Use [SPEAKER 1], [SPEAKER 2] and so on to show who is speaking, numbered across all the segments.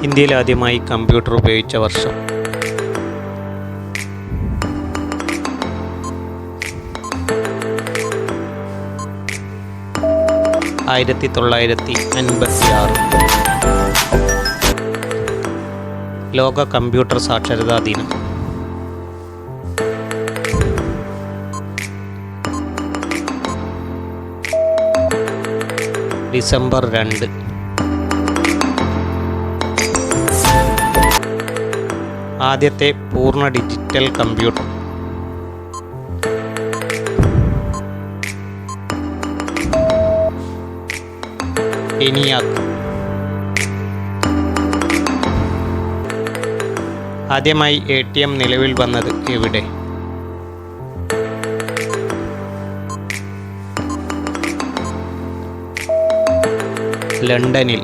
[SPEAKER 1] ഇന്ത്യയിൽ ആദ്യമായി കമ്പ്യൂട്ടർ ഉപയോഗിച്ച വർഷം 1956. ലോക കമ്പ്യൂട്ടർ സാക്ഷരതാ ദിനം. ഡിസംബർ 2. ആദ്യത്തെ പൂർണ്ണ ഡിജിറ്റൽ കമ്പ്യൂട്ടർ. ENIAC. ആദ്യമായി ATM നിലവിൽ വന്നത് എവിടെ? ലണ്ടനിൽ.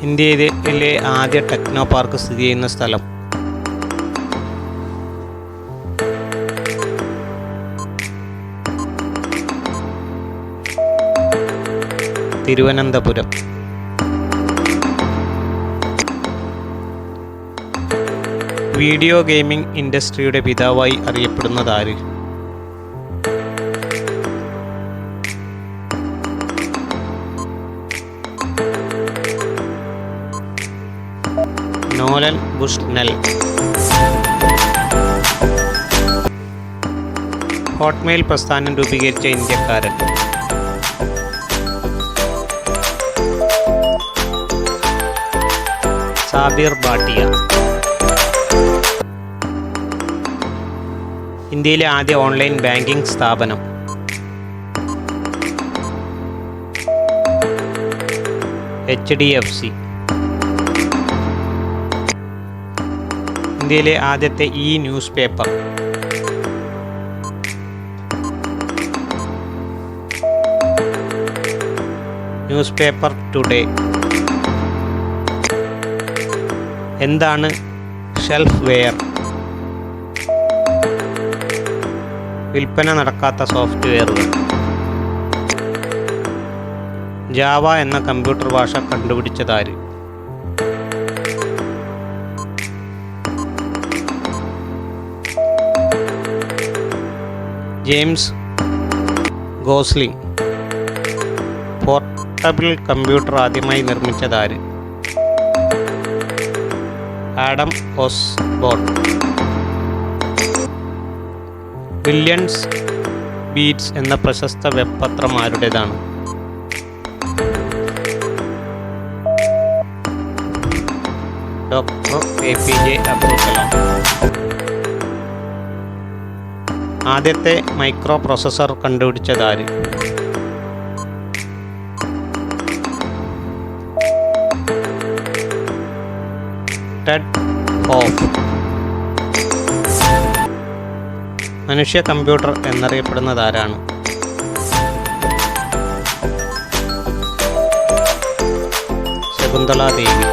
[SPEAKER 1] ഇന്ത്യയിലെ ആദ്യ ടെക്നോ പാർക്ക് സ്ഥിതി ചെയ്യുന്ന സ്ഥലം? തിരുവനന്തപുരം. വീഡിയോ ഗെയിമിംഗ് ഇൻഡസ്ട്രിയുടെ പിതാവായി അറിയപ്പെടുന്നത് ആര്? നോലൻ ബുഷ്നെൽ. ഹോട്ട്മെയിൽ പ്രസ്ഥാനം രൂപീകരിച്ച ഇന്ത്യക്കാരൻ? സാബിർ ഭാട്ടിയ. ഇന്ത്യയിലെ ആദ്യ ഓൺലൈൻ ബാങ്കിംഗ് സ്ഥാപനം? HDFC. ഇന്ത്യയിലെ ആദ്യത്തെ newspaper? Newspaper today. എന്താണ് ഷെൽഫ് വെയർ? വിൽപ്പന നടക്കാത്ത സോഫ്റ്റ്വെയറുകൾ. ജാവ എന്ന കമ്പ്യൂട്ടർ ഭാഷ കണ്ടുപിടിച്ചതാര്? James Gosling. പോർട്ടബിൾ കമ്പ്യൂട്ടർ ആദ്യമായി നിർമ്മിച്ചതാര്? Adam Osborne. ബില്യൺസ് ബീറ്റ്സ് എന്ന പ്രശസ്ത വെബ് പത്രം ആരുടേതാണ്? Doctor APJ Abdul Kalam. ആദ്യത്തെ മൈക്രോ പ്രോസസ്സർ കണ്ടുപിടിച്ചതാര്? Ted Hoff. മനുഷ്യ കമ്പ്യൂട്ടർ എന്നറിയപ്പെടുന്നത് ആരാണ്? ശകുന്തള ദേവി.